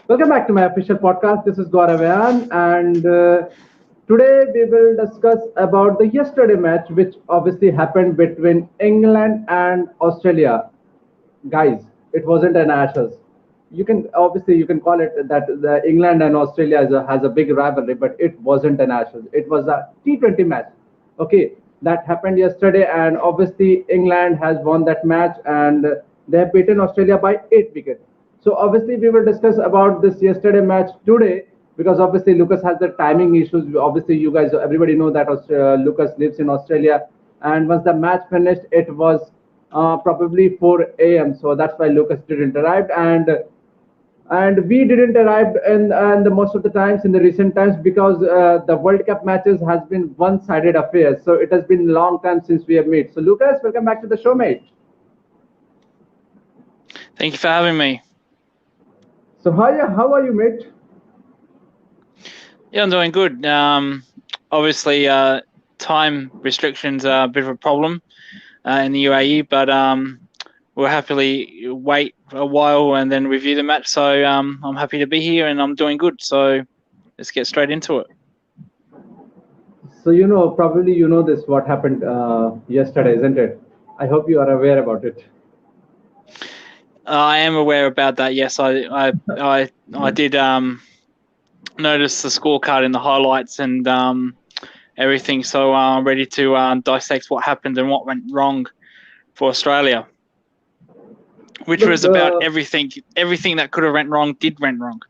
Welcome back to my official podcast. This is Gaurav and today we will discuss about the yesterday match, which obviously happened between England and Australia. Guys, it wasn't an Ashes. You can call it that the England and Australia has a big rivalry, but it wasn't an Ashes. It was a T20 match. Okay, that happened yesterday, and obviously England has won that match, and they have beaten Australia by 8 wickets. So obviously we will discuss about this yesterday match today because obviously Lucas has the timing issues. Obviously you guys, everybody know that Lucas lives in Australia, and once the match finished, it was probably 4 a.m. So that's why Lucas didn't arrive, and we didn't arrive in the most of the times in the recent times because the World Cup matches has been one-sided affairs. So it has been a long time since we have met. So Lucas, welcome back to the show, mate. Thank you for having me. So how are you, mate? Yeah, I'm doing good. Obviously, time restrictions are a bit of a problem in the UAE, but we'll happily wait a while and then review the match. So I'm happy to be here and I'm doing good. So let's get straight into it. So probably this what happened yesterday, isn't it? I hope you are aware about it. I am aware about that. Yes, I did notice the scorecard in the highlights and everything. So I'm ready to dissect what happened and what went wrong for Australia, which Look, was about everything that could have went wrong went wrong.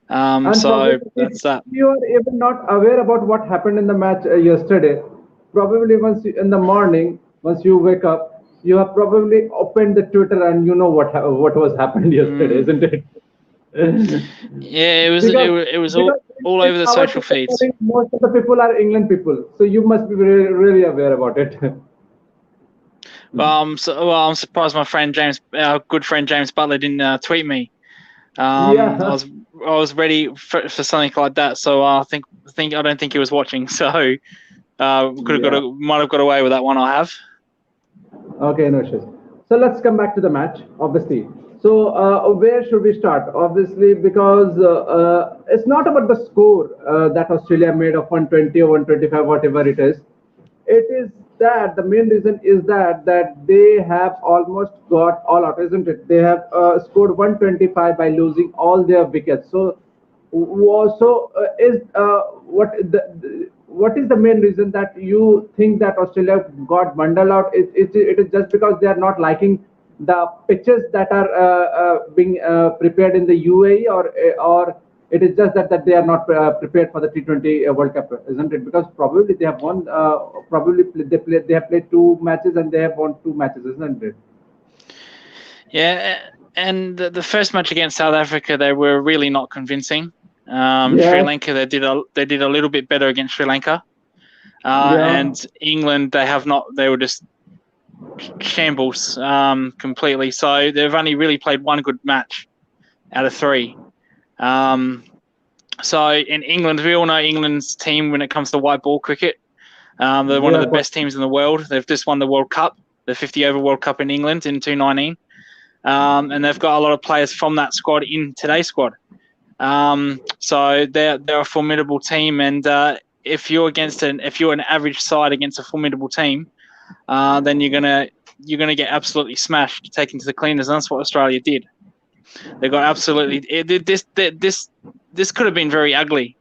and So probably that's that. if you are even not aware about what happened in the match yesterday, probably in the morning, once you wake up, you have probably opened the Twitter and you know what was happened yesterday, isn't it? Yeah, it was because it was because all in over the our social Twitter feeds. following, most of the people are England people, so you must be really aware about it. I'm surprised my friend James, our good friend James Buttler, didn't tweet me. Yeah. I was ready for something like that. So I don't think he was watching. So Yeah. might have got away with that one. I have. Okay, no issues. So let's come back to the match, obviously. So where should we start? Obviously, because it's not about the score that Australia made of 120 or 125, whatever it is. It is that the main reason is that they have almost got all out, isn't it? They have scored 125 by losing all their wickets. So, is what is the main reason that you think that Australia got bundled out? It is just because they are not liking the pitches that are being prepared in the UAE, or it is just that they are not prepared for the T20 World Cup, isn't it? Because probably they have won, they have played 2 matches and they have won 2 matches, isn't it? Yeah, and the first match against South Africa, they were really not convincing. Sri Yeah, Lanka, they did a little bit better against Sri Lanka, yeah, and England, they have not. They were just shambles completely. So they've only really played one good match out of 3. So in England, we all know England's team when it comes to white ball cricket. They're one of yeah, the best teams in the world. They've just won the World Cup, the 50 over World Cup in England in 2019. And they've got a lot of players from that squad in today's squad. So they're a formidable team. And if you're an average side against a formidable team, then you're gonna get absolutely smashed, taken to the cleaners. And that's what Australia did. They got absolutely this could have been very ugly.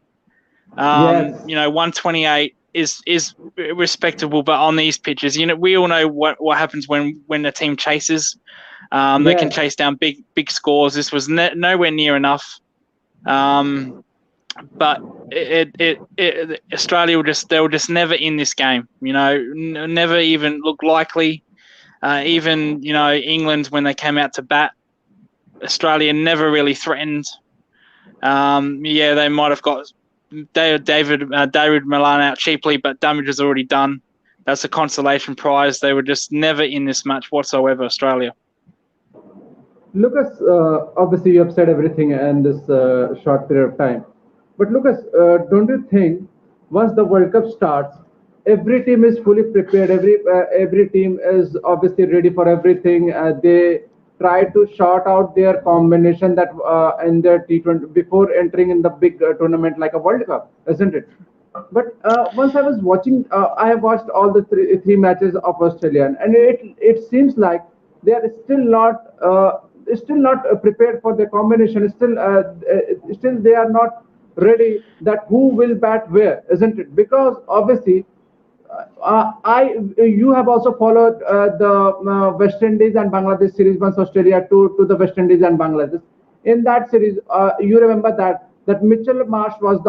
yes, 128 is respectable, but on these pitches, we all know what happens when a team chases. They can yes. chase down big scores. This was nowhere near enough. But Australia they were just never in this game. Never even looked likely. Even England, when they came out to bat, Australia never really threatened. Yeah, they might have got David Milan out cheaply, but damage was already done. That's a consolation prize. They were just never in this match whatsoever, Australia. Lucas, obviously you have said everything in this short period of time. But Lucas, don't you think once the World Cup starts, every team is fully prepared. Every team is obviously ready for everything. try to sort out their combination that in their T20 before entering in the big tournament like a World Cup, isn't it? But once I was watching, I have watched all the three matches of Australia, and it seems like they are still not prepared for the combination. Still they are not ready that who will bat where, isn't it? Because obviously you have also followed the West Indies and Bangladesh series once Australia to the West Indies and Bangladesh. In that series, you remember that Mitchell Marsh was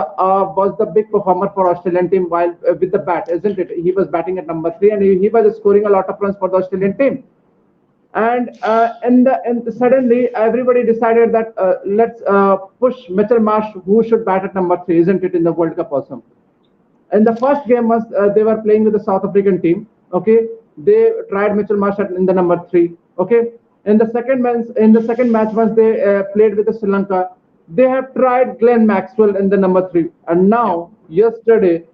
the big performer for Australian team while with the bat, isn't it? He was batting at number 3 and he was scoring a lot of runs for the Australian team. And suddenly everybody decided that let's push Mitchell Marsh, who should bat at number 3, isn't it, in the World Cup also. In the first game was they were playing with the South African team. Okay, they tried Mitchell Marsh in the number 3. Okay, in the second match once they played with the Sri Lanka, they have tried Glenn Maxwell in the number 3, and now yesterday,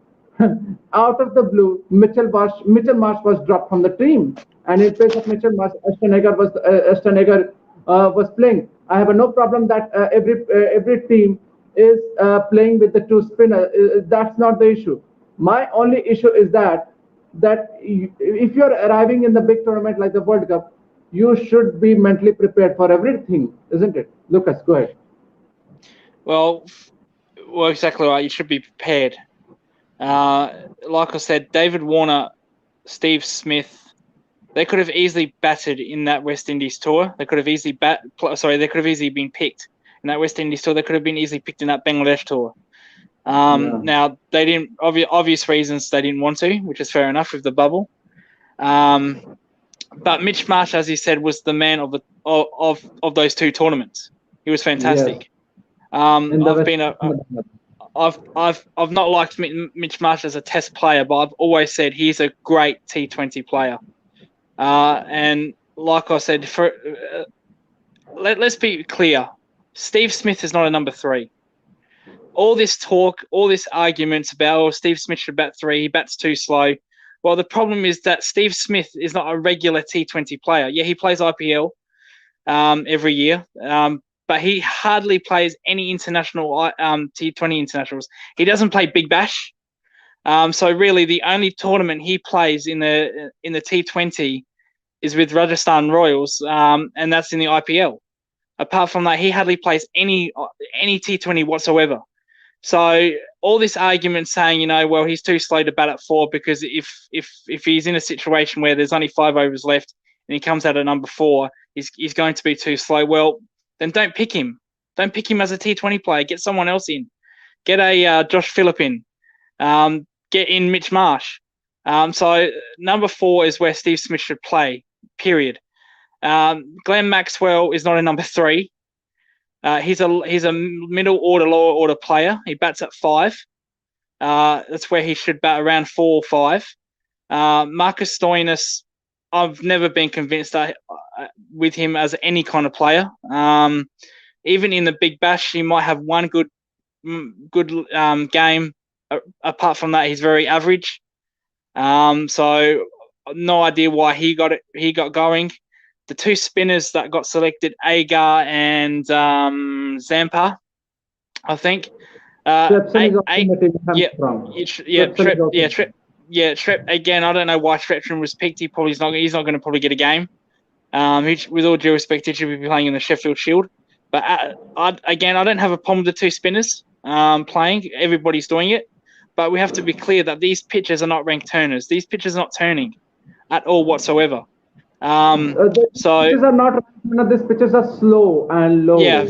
out of the blue, Mitchell Marsh was dropped from the team, and in place of Mitchell Marsh, Ashton Agar was playing. I have no problem that every team is playing with the two spinner. That's not the issue. My only issue is that if you're arriving in the big tournament like the World Cup, you should be mentally prepared for everything, isn't it? Lucas, go ahead. Well, exactly right. You should be prepared. Like I said, David Warner, Steve Smith, they could have easily batted in that West Indies tour. They could have easily been picked in that West Indies tour. They could have been easily picked in that Bangladesh tour. Now they didn't. Obvious reasons they didn't want to, which is fair enough with the bubble. But Mitch Marsh, as he said, was the man of those two tournaments. He was fantastic. Yes. I've not liked Mitch Marsh as a Test player, but I've always said he's a great T20 player. And like I said, let's be clear, Steve Smith is not a number 3. All this talk, all this arguments about Steve Smith should bat 3, he bats too slow. Well, the problem is that Steve Smith is not a regular T20 player. Yeah, he plays IPL every year, but he hardly plays any international T20 internationals. He doesn't play Big Bash. So really, the only tournament he plays in the T20 is with Rajasthan Royals, and that's in the IPL. Apart from that, he hardly plays any T20 whatsoever. So all this argument saying, well, he's too slow to bat at 4 because if he's in a situation where there's only 5 overs left and he comes out at number 4, he's going to be too slow. Well, then don't pick him. Don't pick him as a T20 player. Get someone else in. Get a Josh Phillip in. Get in Mitch Marsh. So number 4 is where Steve Smith should play, period. Glenn Maxwell is not a number 3. He's a middle order, lower order player. He bats at 5. That's where he should bat around 4 or 5. Marcus Stoinis, I've never been convinced with him as any kind of player. Even in the Big Bash, he might have one good game. Apart from that, he's very average. So no idea why he got going. The 2 spinners that got selected, Agar and Zampa, I think. Again, I don't know why Shrepton was picked. He's not going to probably get a game. With all due respect, he should be playing in the Sheffield Shield. But I don't have a problem with the 2 spinners playing. Everybody's doing it. But we have to be clear that these pitches are not ranked turners. These pitches are not turning at all whatsoever. Pitches are not. These pitches are slow and low. Yeah.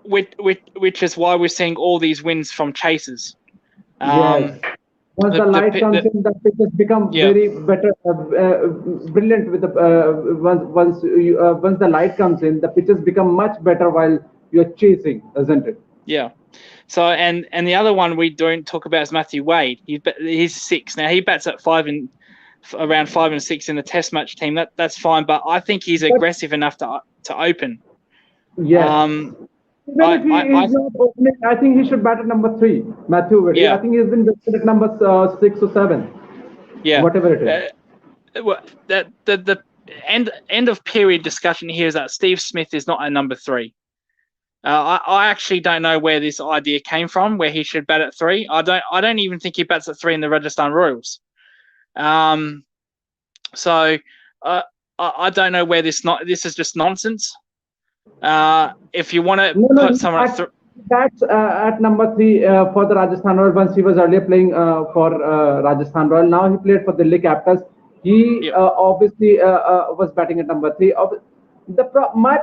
Which is why we're seeing all these wins from chasers. Yes. Once the light comes in, the pitches become very better, brilliant. With the once the light comes in, the pitches become much better while you're chasing, isn't it? Yeah. So and the other one we don't talk about is Matthew Wade. He's 6 now. He bats at 5 and around 5 and 6 in the Test match team. That's fine, but I think he's aggressive enough to open. Yeah. Even if he is not opening, I think he should bat at number 3, Matthew Wade. Yeah. I think he's been batted at number 6 or 7. Yeah. Whatever it is. end of period discussion here is that Steve Smith is not a number 3. I actually don't know where this idea came from, where he should bat at 3. I don't even think he bats at 3 in the Rajasthan Royals. So I don't know where this is just nonsense. If you want to put someone that's at number 3 for the Rajasthan Royals. Once he was earlier playing for Rajasthan Royals, now he played for Delhi Capitals. He obviously was batting at number 3. My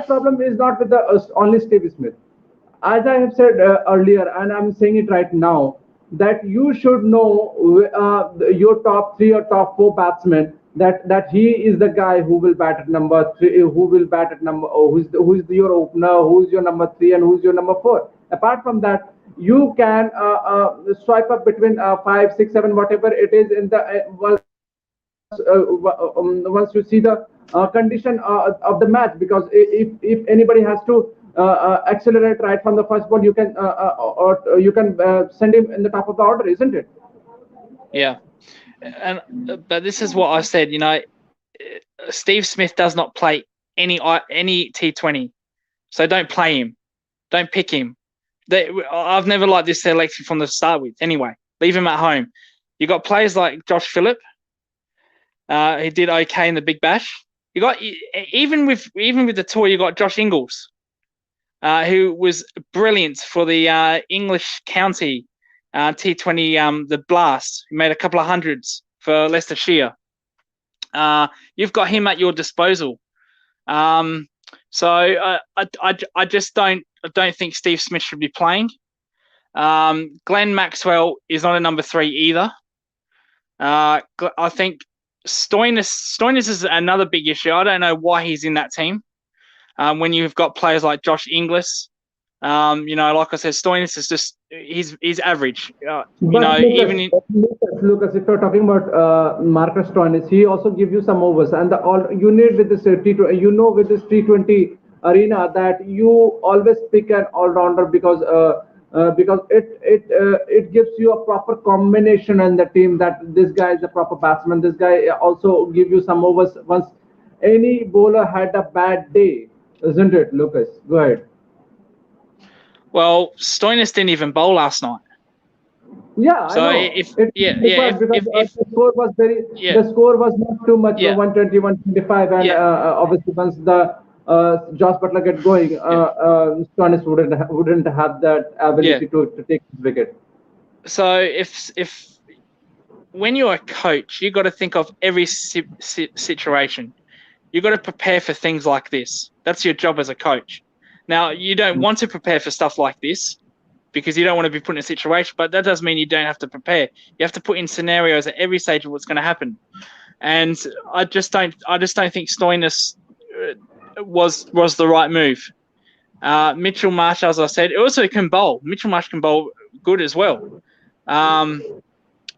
problem is not with the only Steve Smith. As I have said earlier, and I'm saying it right now, that you should know your top 3 or top 4 batsmen. That he is the guy who will bat at number 3, who will bat at number, who's your opener, who's your number 3, and who's your number 4. Apart from that, you can swipe up between 5, 6, 7, whatever it is in the once you see the condition of the match, because if anybody has to accelerate right from the first ball, you can or you can send him in the top of the order, isn't it? Yeah, but this is what I said. Steve Smith does not play any T20, so don't play him, don't pick him. I've never liked this selection from the start with. Anyway, leave him at home. You got players like Josh Phillip. He did okay in the Big Bash. You got even with the tour, you got Josh Ingles, who was brilliant for the English county T20, the Blast. He made a couple of hundreds for Leicestershire. You've got him at your disposal. So I just don't think Steve Smith should be playing. Glenn Maxwell is not a number 3 either. I think Stoinis is another big issue. I don't know why he's in that team. When you've got players like Josh Inglis, like I said, Stoinis is just he's average. Lucas, if you're talking about Marcus Stoinis, he also gives you some overs, and you need with this T20, with this T20 arena that you always pick an all-rounder because it gives you a proper combination in the team, that this guy is a proper batsman. This guy also give you some overs once any bowler had a bad day, isn't it, Lucas? Go ahead. Well, Stoinis didn't even bowl last night. Yeah, so I know. The score was the score was not too much, 120, 125, and obviously once the Jos Buttler get going, Stoinis wouldn't have that ability to take his wicket. So if when you're a coach, you got to think of every situation. You got to prepare for things like this. That's your job as a coach. Now, you don't want to prepare for stuff like this because you don't want to be put in a situation, but that doesn't mean you don't have to prepare. You have to put in scenarios at every stage of what's going to happen. And I just don't think Stoinis was the right move. Mitchell Marsh, as I said, also can bowl. Mitchell Marsh can bowl good as well. A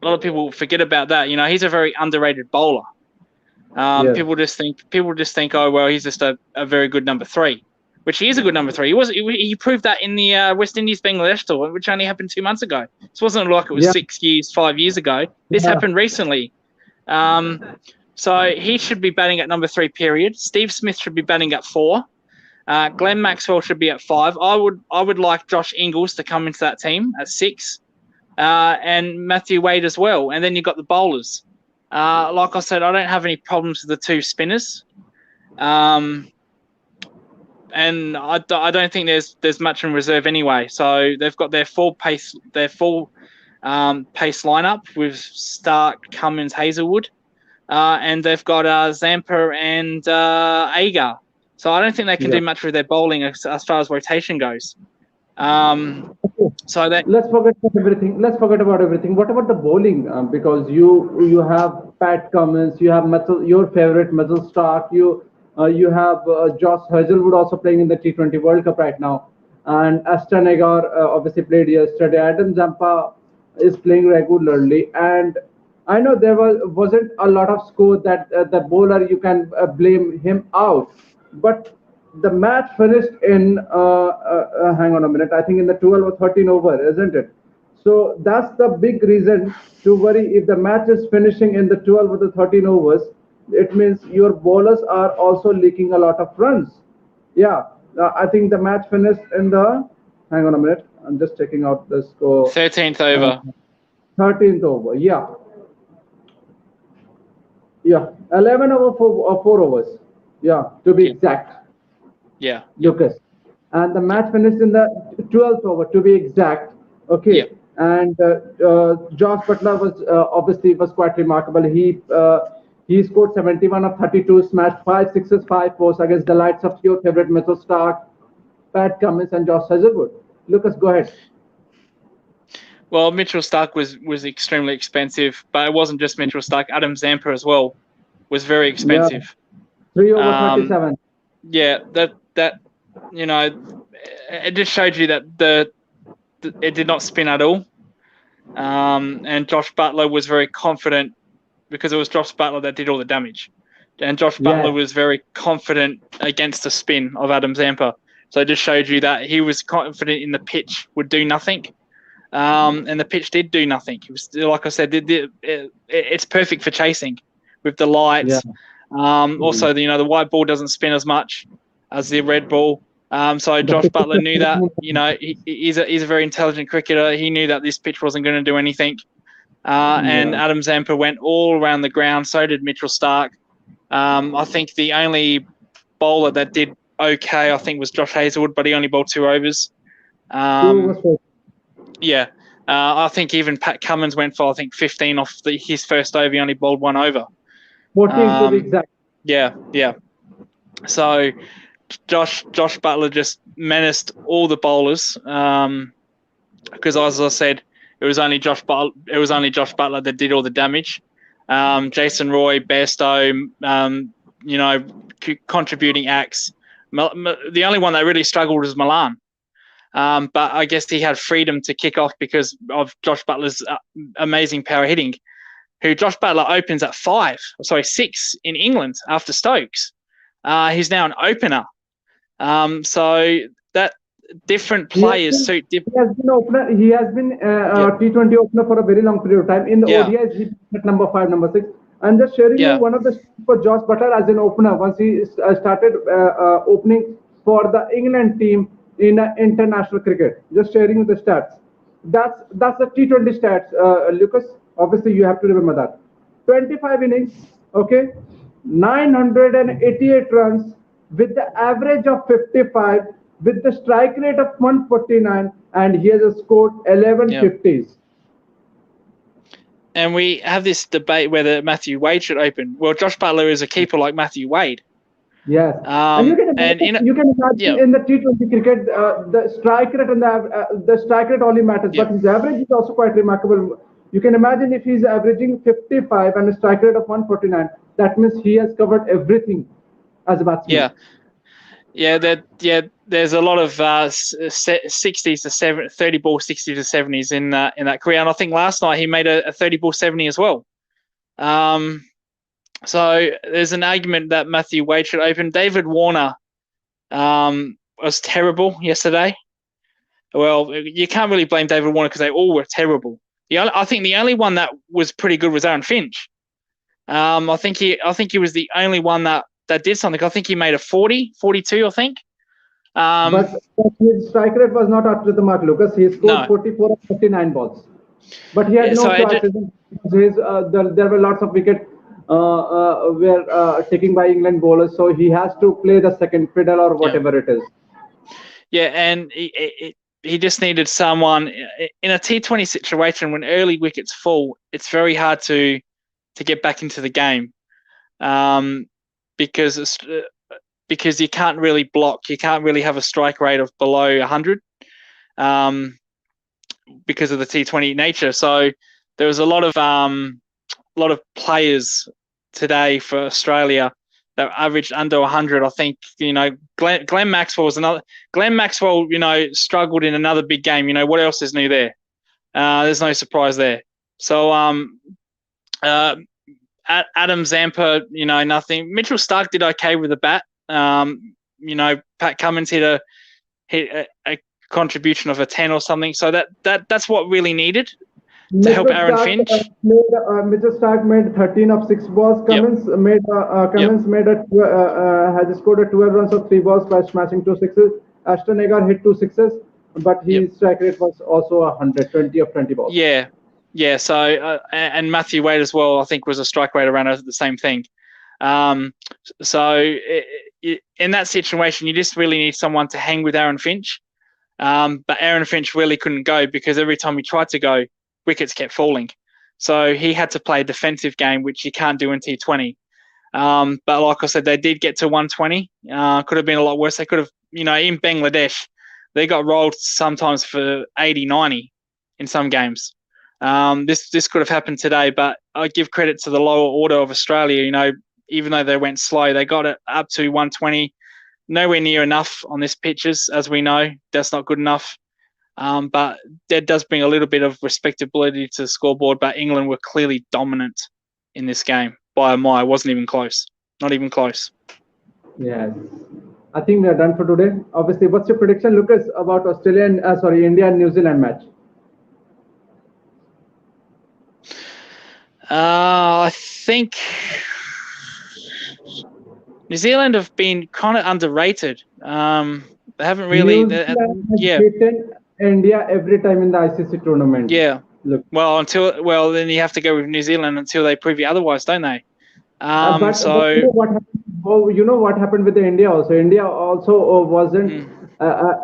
lot of people forget about that. He's a very underrated bowler. People just think, oh well, he's just a very good number 3, which he is a good number 3. He proved that in the West Indies Bangladesh tour, which only happened 2 months ago. This wasn't like it was 6 years, 5 years ago. This happened recently. So he should be batting at number 3. Period. Steve Smith should be batting at 4. Glenn Maxwell should be at 5. I would like Josh Ingles to come into that team at 6, and Matthew Wade as well. And then you've got the bowlers. Like I said, I don't have any problems with the 2 spinners, and I don't think there's much in reserve anyway. So they've got their full pace lineup with Stark, Cummins, Hazelwood, and they've got Zampa and Agar. So I don't think they can do much with their bowling as far as rotation goes. So that let's forget about everything. What about the bowling? Because you have Pat Cummins, you have your favorite Mitchell Stark, you have Josh Hazelwood also playing in the T20 World Cup right now, and Aston Agar obviously played yesterday. Adam Zampa is playing regularly, and I know there wasn't a lot of score that the bowler you can blame him out, but the match finished in hang on a minute, I think in the 12 or 13 over, isn't it? So that's the big reason to worry. If the match is finishing in the 12 or the 13 overs, it means your bowlers are also leaking a lot of runs. Yeah, I think the match finished in the. Hang on a minute. I'm just checking out the score. 13th Uh, over. 13th over. Yeah, yeah. 11 over 4 overs. Yeah, to be Yeah, exact. yeah, yeah, Lucas. And the yeah, match finished in the 12th over, to be exact. yeah, Okay. And Jos Buttler was obviously was quite remarkable. He scored 71 of 32, smashed 5 6s, 5 4s against the likes of your favorite Mitchell Stark, Pat Cummins, and Josh Hazlewood. Lucas, go ahead. Well, Mitchell Stark was extremely expensive, but it wasn't just Mitchell Stark. Adam Zampa as well was very Yeah, expensive. 3 over Um, 37. yeah, that you know, it just showed you that it did not spin at all. And Josh Buttler was very confident because it was Josh Buttler that did all the damage. And Josh Buttler Yes. was very confident against the spin of Adam Zampa. So it just showed you that he was confident in the pitch would do nothing. And the pitch did do nothing. It was, like I said, it's perfect for chasing with the Yeah. lights. Also, the white ball doesn't spin as much as the red ball. So The Josh pitch Buttler knew that. is He's a very intelligent cricketer. He knew that this pitch wasn't going to do anything. And yeah. Adam Zampa went all around the ground. So did Mitchell Stark. I think the only bowler that did okay, I think, was Josh Hazlewood, but he only bowled 2 overs. 2 overs. Yeah. I think even Pat Cummins went for, I think, 15 off his first over. He only bowled 1 over. 14 to be Um, exact. yeah, yeah. So Josh Buttler just menaced all the bowlers because, as I said, it was only Josh Buttler that did all the damage. Jason Roy, Bairstow, contributing acts. The only one that really struggled was Milan. But I guess he had freedom to kick off because of Josh Buttler's amazing power hitting. Josh Buttler opens at 6 in England after Stokes. He's now an opener. So that different players suit different. He has been opener. He has been Yep. T20 opener for a very long period of time. In the Yeah. ODIs, he at number 5, number 6. I'm just sharing you Yeah. one of the stats for Jos Buttler as an opener. Once he started opening for the England team in international cricket, just sharing you the stats. That's the T20 stats, Lucas. Obviously, you have to remember that. 25 innings, okay, 988 runs with the average of 55, with the strike rate of 149, and he has scored 11 Yeah. 50s. And we have this debate whether Matthew Wade should open. Well, Josh Buttler is a keeper like Matthew Wade. Yes, and you can imagine, yeah. in the T20 cricket, the strike rate and the strike rate only matters, Yeah. but his average is also quite remarkable. You can imagine if he's averaging 55 and a strike rate of 149, that means he has covered everything as a batsman. There's a lot of 60s to 30 ball 60 to 70s in that career, and I think last night he made a 30 ball 70 as well. So there's an argument that Matthew Wade should open. David Warner was terrible yesterday. Well, you can't really blame David Warner because they all were terrible. I think the only one that was pretty good was Aaron Finch. I think he was the only one that did something. I think he made a 40, 42, I think. But his strike rate was not up to the mark, Lucas. He scored 44 of 39 balls. But he had no choices. There were lots of wickets were taken by England bowlers, so he has to play the second fiddle or whatever it is. Yeah, and he just needed someone in a T20 situation when early wickets fall. It's very hard to get back into the game because you can't really block. You can't really have a strike rate of below 100 because of the T20 nature. So there was a lot of players today for Australia that averaged under 100. I think Glenn Maxwell was another. Glenn Maxwell, struggled in another big game. What else is new there? There's no surprise there. So Adam Zampa, nothing. Mitchell Stark did okay with the bat. Pat Cummins hit a contribution of a 10 or something. So that's what really needed. to help Mitchell Aaron Stark Finch. Mitchell Stark made 13 of 6 balls. Yep. Yep. Has scored a 12 runs of 3 balls by smashing 2 sixes. Ashton Agar hit 2 sixes, but Yep. his strike rate was also 120 of 20 balls. Yeah. Yeah. So and Matthew Wade as well, I think, was a strike rate around the same thing. So in that situation, you just really need someone to hang with Aaron Finch. But Aaron Finch really couldn't go because every time he tried to go, wickets kept falling. So he had to play a defensive game, which you can't do in T20. But like I said, they did get to 120. Could have been a lot worse. They could have, in Bangladesh, they got rolled sometimes for 80, 90 in some games. This could have happened today, but I give credit to the lower order of Australia. Even though they went slow, they got it up to 120. Nowhere near enough on this pitches, as we know. That's not good enough. But that does bring a little bit of respectability to the scoreboard. But England were clearly dominant in this game by a mile. It wasn't even close. Not even close. Yes. I think we are done for today. Obviously, what's your prediction, Lucas, about India and New Zealand match? I think New Zealand have been kind of underrated. They haven't really. New Zealand has beaten India every time in the ICC tournament. Yeah. Look. Then you have to go with New Zealand until they prove you otherwise, don't they? But you know what happened with the India also. India also wasn't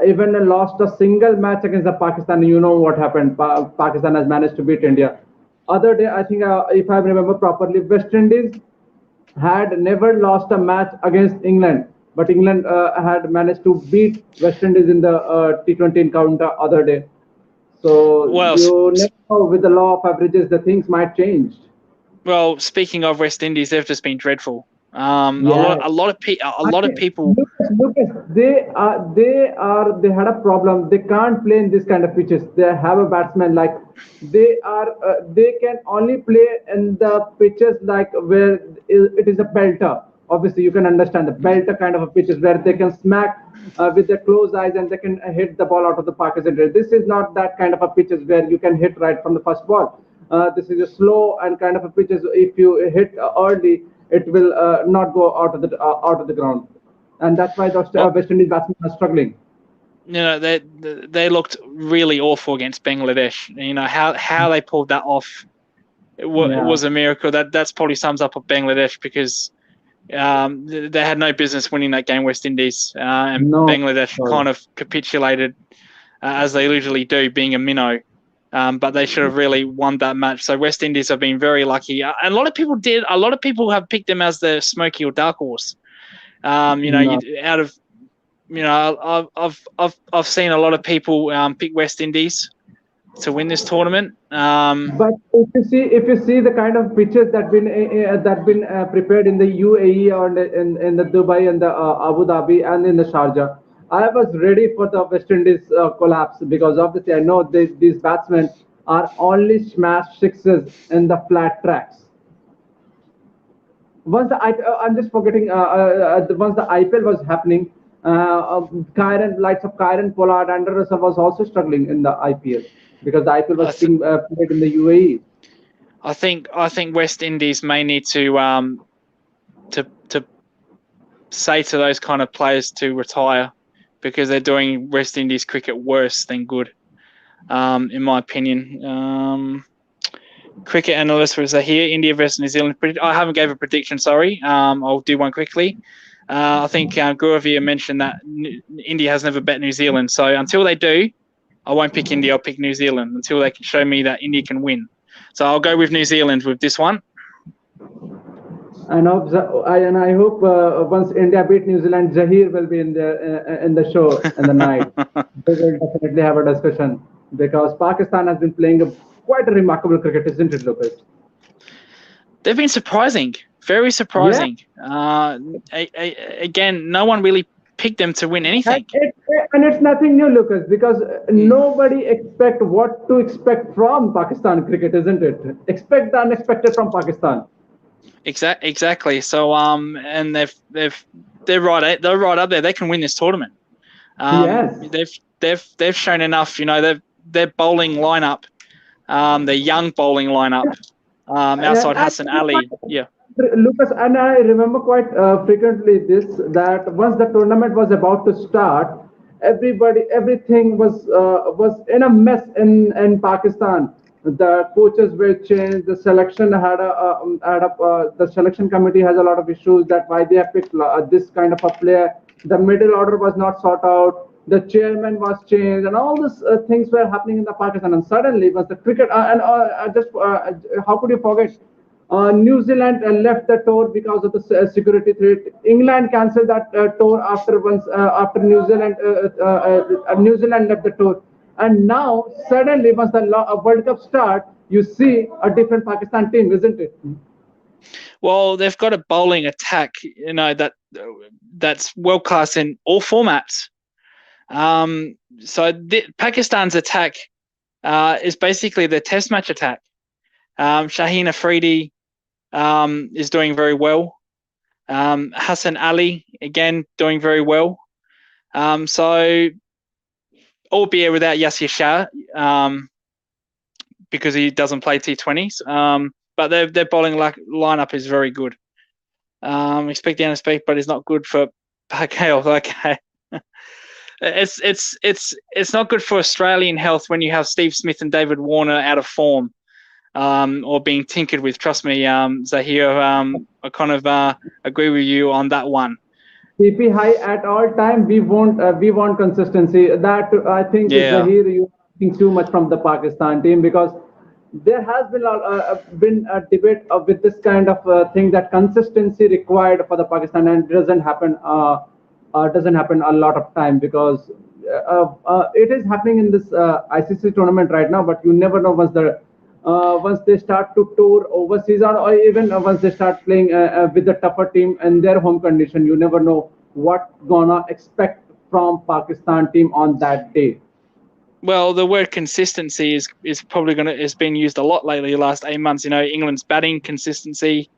even lost a single match against the Pakistan. You know what happened. Pakistan has managed to beat India. Other day, I think, if I remember properly, West Indies had never lost a match against England, but England had managed to beat West Indies in the T20 encounter other day. So you never know, with the law of averages, the things might change. Well, speaking of West Indies, they've just been dreadful. A lot of people. Lucas, they had a problem. They can't play in this kind of pitches. They have a batsman like they can only play in the pitches like where it is a belter. Obviously, you can understand the belter kind of a pitches where they can smack with their closed eyes and they can hit the ball out of the park. This is not that kind of a pitches where you can hit right from the first ball. This is a slow and kind of a pitches. If you hit early, it will not go out of the ground, and that's why the West Indies batsmen are struggling. They looked really awful against Bangladesh. How they pulled that off. It was a miracle. That's probably sums up of Bangladesh because they had no business winning that game. West Indies Bangladesh kind of capitulated as they usually do, being a minnow. But they should have really won that match. So West Indies have been very lucky. And a lot of people did. A lot of people have picked them as the smoky or dark horse. I've seen a lot of people pick West Indies to win this tournament. But if you see the kind of pitches that been prepared in the UAE or in the Dubai and the Abu Dhabi and in the Sharjah, I was ready for the West Indies collapse because obviously I know these batsmen are only smash sixes in the flat tracks. I'm just forgetting. Once the IPL was happening, Kyren Pollard, Andrew Russell was also struggling in the IPL because the IPL was being played in the UAE. I think West Indies may need to say to those kind of players to retire, because they're doing West Indies cricket worse than good, in my opinion. Cricket analyst was here. India versus New Zealand. I haven't gave a prediction, sorry. I'll do one quickly. I think Gaurav mentioned that India has never bet New Zealand. So until they do, I won't pick India. I'll pick New Zealand until they can show me that India can win. So I'll go with New Zealand with this one. And I hope once India beat New Zealand, Zahir will be in the show in the night. We will definitely have a discussion because Pakistan has been playing quite a remarkable cricket, isn't it, Lucas? They've been surprising, very surprising. Yeah. Again, no one really picked them to win anything. And it's nothing new, Lucas, because nobody expect what to expect from Pakistan cricket, isn't it? Expect the unexpected from Pakistan. Exactly. So and they're right up there. They can win this tournament. Yes. They've shown enough. Their bowling lineup the young bowling lineup outside Hassan Ali. Yeah. Lucas, and I remember quite frequently this, that once the tournament was about to start, everything was in a mess in Pakistan. The coaches were changed. The selection the selection committee has a lot of issues, that why they have picked this kind of a player. The middle order was not sought out. The chairman was changed, and all these things were happening in the Pakistan. And suddenly was the cricket. How could you forget? New Zealand left the tour because of the security threat. England cancelled that tour after New Zealand left the tour. And now suddenly, once the World Cup start, you see a different Pakistan team, isn't it? Well, they've got a bowling attack, that's world class in all formats. Pakistan's attack is basically the Test match attack. Shaheen Afridi is doing very well. Hassan Ali, again, doing very well. Albeit without Yasir Shah, because he doesn't play T20s. But their bowling lineup is very good. Expect the unexpected, but it's not good for health. Okay. It's not good for Australian health when you have Steve Smith and David Warner out of form. Or being tinkered with. Trust me, Zahir, I kind of agree with you on that one. CP high at all time. We want consistency. That I think, Zahir, you think too much from the Pakistan team, because there has been a debate with this kind of thing, that consistency required for the Pakistan, and it doesn't happen a lot of time, because it is happening in this ICC tournament right now. But you never know once they start to tour overseas, or even once they start playing with the tougher team in their home condition, you never know what gonna expect from Pakistan team on that day. Well, the word consistency is probably is been used a lot lately. The last 8 months, England's batting consistency,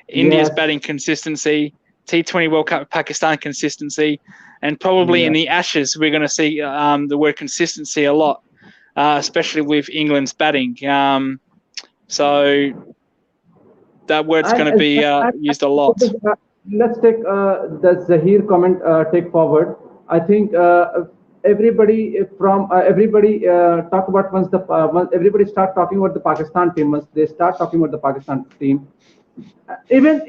India's batting consistency, T20 World Cup Pakistan consistency, and probably in the Ashes we're going to see the word consistency a lot. Especially with England's batting. So that word's going to be used a lot. Let's take the Zahir comment take forward. I think everybody talk about once everybody start talking about the Pakistan team. Once they start talking about the Pakistan team, even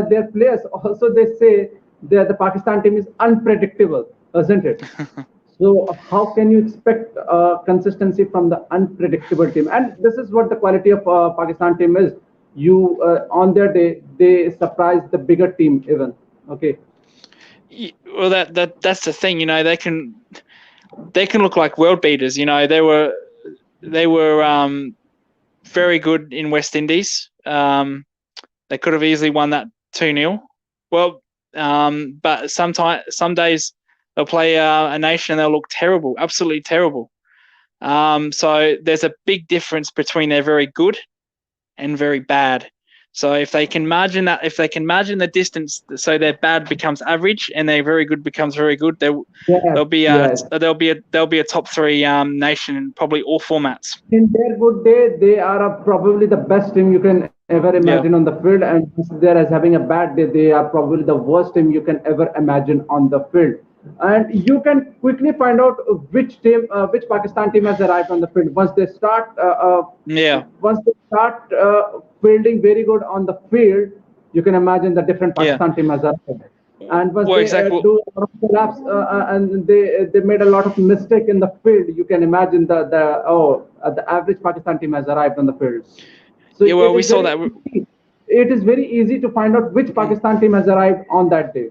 their players also, they say that the Pakistan team is unpredictable, isn't it? So how can you expect consistency from the unpredictable team? And this is what the quality of Pakistan team is. You on their day, they surprise the bigger team even. Okay. Well, that's the thing. They can look like world beaters. They were very good in West Indies. They could have easily won that 2-0. Well, but some days they'll play a nation and they'll look terrible, absolutely terrible. So there's a big difference between they're very good and very bad. So if they can margin the distance, so their bad becomes average and their very good becomes very good, they'll be a top 3 nation in probably all formats. In their good day, they are probably the best team you can ever imagine on the field, and they're as having a bad day, they are probably the worst team you can ever imagine on the field. And you can quickly find out which Pakistan team has arrived on the field once they start. Once they start fielding very good on the field, you can imagine the different Pakistan team has arrived. And once they do a lot of collapse and they made a lot of mistake in the field, you can imagine the average Pakistan team has arrived on the field. So we saw that. It is very easy to find out which Pakistan team has arrived on that day.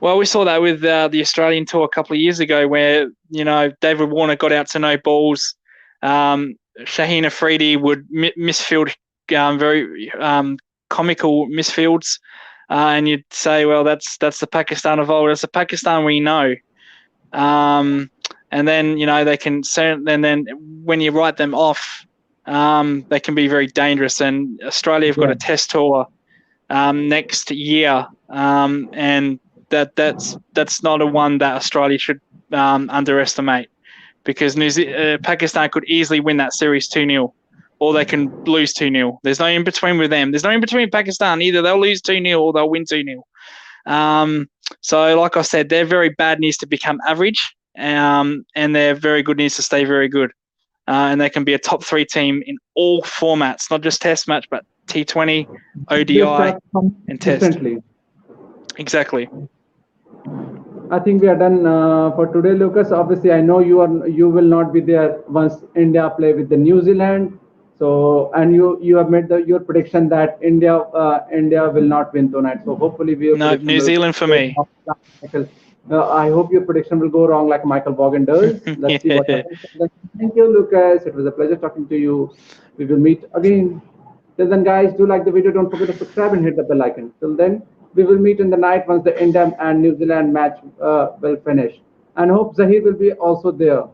Well, we saw that with the Australian tour a couple of years ago, where David Warner got out to no balls. Shaheen Afridi would misfield very comical misfields, and you'd say, well, that's the Pakistan of old. That's the Pakistan we know. And then they can then when you write them off, they can be very dangerous. And Australia have got a test tour next year, and that's not a one that Australia should underestimate, because Pakistan could easily win that series 2-0, or they can lose 2-0. There's no in between with them. There's no in between Pakistan. Either they'll lose 2-0 or they'll win 2-0. So, like I said, their very bad needs to become average, and their very good needs to stay very good. And they can be a top 3 team in all formats, not just Test match, but T20, ODI, and Test. Exactly. I think we are done for today, Lucas. Obviously, I know you will not be there once India play with the New Zealand. So, and you have made your prediction that India will not win tonight. So hopefully New Zealand for me. I hope your prediction will go wrong like Michael Vaughan does. Let's see what happens. Thank you, Lucas. It was a pleasure talking to you. We will meet again. Till then, guys, do like the video. Don't forget to subscribe and hit the bell icon. Till then, we will meet in the night once the India and New Zealand match will finish. And hope Zahir will be also there.